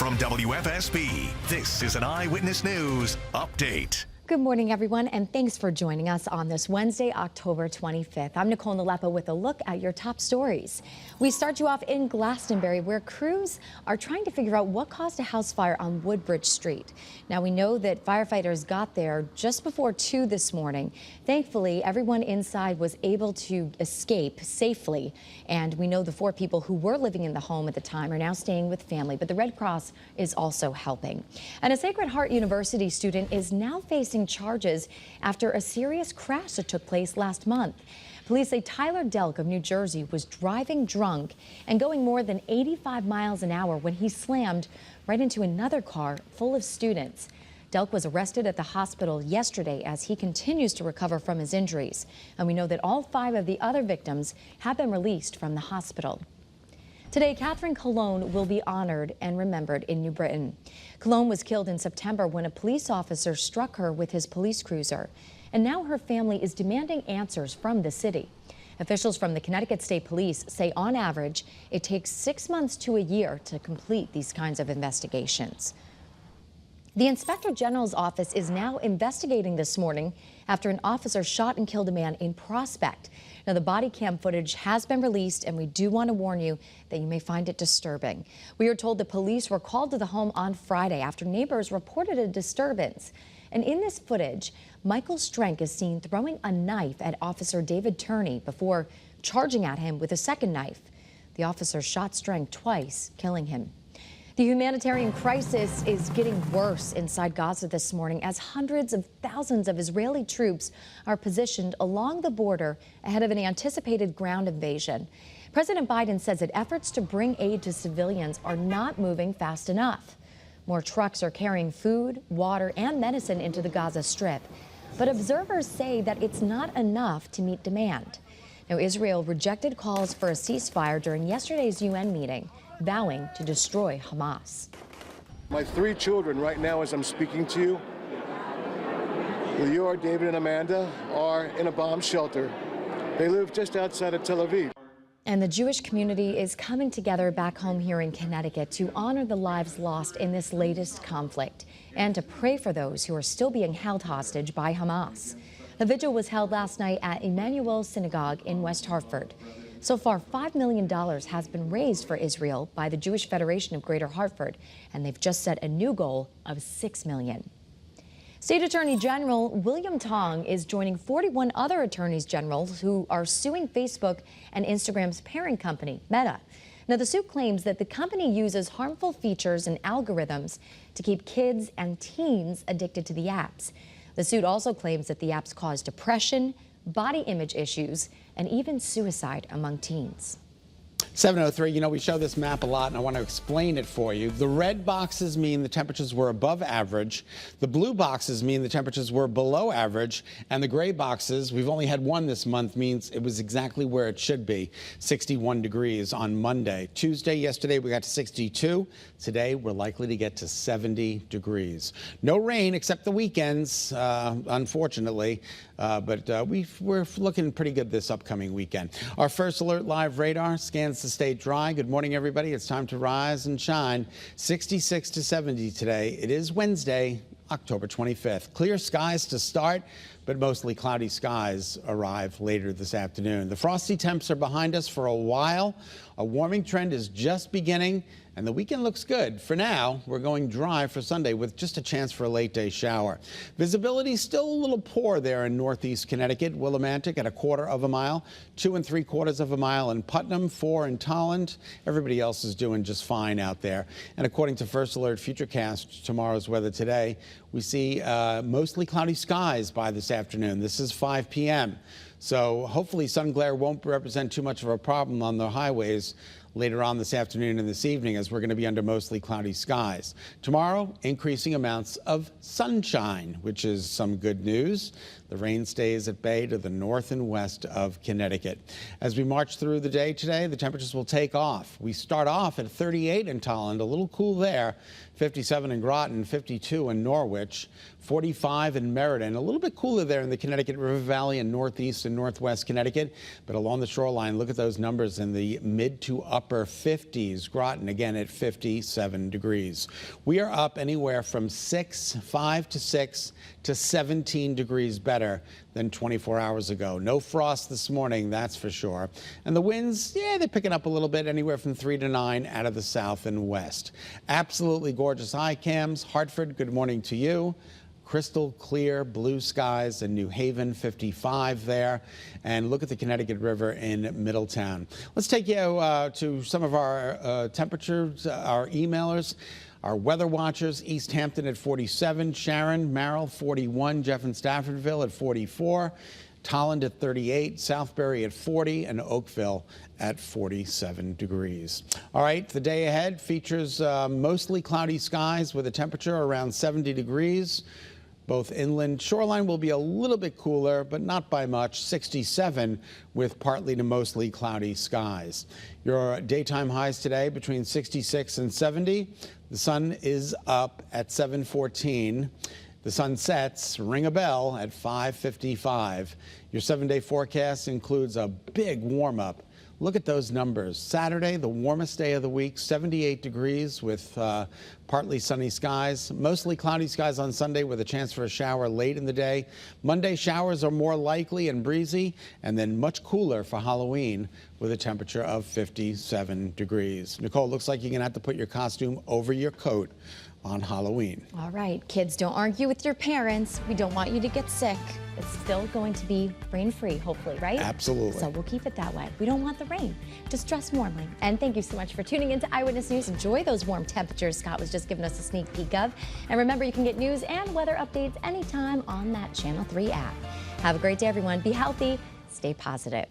From WFSB, this is an Eyewitness News Update. Good morning, everyone, and thanks for joining us on this Wednesday, October 25th. I'm Nicole Nalepa with a look at your top stories. We start you off in Glastonbury, where crews are trying to figure out what caused a house fire on Woodbridge Street. Now, we know that firefighters got there just before 2 this morning. Thankfully, everyone inside was able to escape safely, and we know the 4 people who were living in the home at the time are now staying with family, but the Red Cross is also helping. And a Sacred Heart University student is now facing charges after a serious crash that took place last month. Police say Tyler Delk of New Jersey was driving drunk and going more than 85 miles an hour when he slammed right into another car full of students. Delk was arrested at the hospital yesterday as he continues to recover from his injuries. And we know that all 5 of the other victims have been released from the hospital. Today, Catherine Cologne will be honored and remembered in New Britain. Cologne was killed in September when a police officer struck her with his police cruiser. And now her family is demanding answers from the city. Officials from the Connecticut State Police say on average, it takes 6 months to a year to complete these kinds of investigations. The Inspector General's office is now investigating this morning after an officer shot and killed a man in Prospect. Now, the body cam footage has been released, and we do want to warn you that you may find it disturbing. We are told the police were called to the home on Friday after neighbors reported a disturbance. And in this footage, Michael Strank is seen throwing a knife at Officer David Turney before charging at him with a second knife. The officer shot Strank twice, killing him. The humanitarian crisis is getting worse inside Gaza this morning as hundreds of thousands of Israeli troops are positioned along the border ahead of an anticipated ground invasion. President Biden says that efforts to bring aid to civilians are not moving fast enough. More trucks are carrying food, water, and medicine into the Gaza Strip. But observers say that it's not enough to meet demand. Now, Israel rejected calls for a ceasefire during yesterday's UN meeting, vowing to destroy Hamas. My 3 children right now, as I'm speaking to you, Lior, David, and Amanda, are in a bomb shelter. They live just outside of Tel Aviv. And the Jewish community is coming together back home here in Connecticut to honor the lives lost in this latest conflict and to pray for those who are still being held hostage by Hamas. A vigil was held last night at Emmanuel Synagogue in West Hartford. So far, $5 million has been raised for Israel by the Jewish Federation of Greater Hartford, and they've just set a new goal of $6 million. State Attorney General William Tong is joining 41 other attorneys general who are suing Facebook and Instagram's parent company, Meta. Now, the suit claims that the company uses harmful features and algorithms to keep kids and teens addicted to the apps. The suit also claims that the apps cause depression, body image issues, and even suicide among teens. 7:03, we show this map a lot, and I want to explain it for you. The red boxes mean the temperatures were above average. The blue boxes mean the temperatures were below average. And the gray boxes, we've only had one this month, means it was exactly where it should be, 61 degrees on Monday. Tuesday, yesterday, we got to 62. Today, we're likely to get to 70 degrees. No rain except the weekends, unfortunately. But we're looking pretty good this upcoming weekend. Our First Alert Live radar scans to stay dry. Good morning, everybody. It's time to rise and shine. 66 to 70 today. It is Wednesday, October 25th. Clear skies to start, but mostly cloudy skies arrive later this afternoon. The frosty temps are behind us for a while. A warming trend is just beginning, and the weekend looks good. For now, we're going dry for Sunday with just a chance for a late day shower. Visibility still a little poor there in northeast Connecticut. Willimantic at 1/4 mile, 2 3/4 mile in Putnam, 4 in Tolland. Everybody else is doing just fine out there. And according to First Alert Futurecast, tomorrow's weather today, we see mostly cloudy skies by this afternoon. This is 5 p.m. So hopefully sun glare won't represent too much of a problem on the highways later on this afternoon and this evening, as we're going to be under mostly cloudy skies. Tomorrow, increasing amounts of sunshine, which is some good news. The rain stays at bay to the north and west of Connecticut. As we march through the day today, the temperatures will take off. We start off at 38 in Tolland, a little cool there, 57 in Groton, 52 in Norwich, 45 in Meriden, a little bit cooler there in the Connecticut River Valley and northeast and northwest Connecticut. But along the shoreline, look at those numbers in the mid to upper upper 50s. Groton again at 57 degrees. We are up anywhere from 5 to 6 to 17 degrees better than 24 hours ago. No frost this morning, that's for sure. And the winds, yeah, they're picking up a little bit, anywhere from 3 to 9 out of the south and west. Absolutely gorgeous eye cams. Hartford, good morning to you. Crystal clear blue skies in New Haven, 55 there. And look at the Connecticut River in Middletown. Let's take you to some of our temperatures, our emailers. Our weather watchers: East Hampton at 47, Sharon, Merrill 41, Jeff and Staffordville at 44, Tolland at 38, Southbury at 40, and Oakville at 47 degrees. All right, the day ahead features mostly cloudy skies with a temperature around 70 degrees. Both inland shoreline will be a little bit cooler, but not by much, 67 with partly to mostly cloudy skies. Your daytime highs today between 66 and 70. The sun is up at 7:14. The sun sets, ring a bell, at 5:55. Your 7-day forecast includes a big warm-up. Look at those numbers. Saturday, the warmest day of the week, 78 degrees with partly sunny skies. Mostly cloudy skies on Sunday with a chance for a shower late in the day. Monday, showers are more likely and breezy, and then much cooler for Halloween with a temperature of 57 degrees. Nicole, looks like you're going to have to put your costume over your coat on Halloween. All right, kids, don't argue with your parents. We don't want you to get sick. It's still going to be rain-free, hopefully, right? Absolutely. So we'll keep it that way. We don't want the rain. Just dress warmly. And thank you so much for tuning into Eyewitness News. Enjoy those warm temperatures Scott was just giving us a sneak peek of. And remember, you can get news and weather updates anytime on that Channel 3 app. Have a great day, everyone. Be healthy. Stay positive.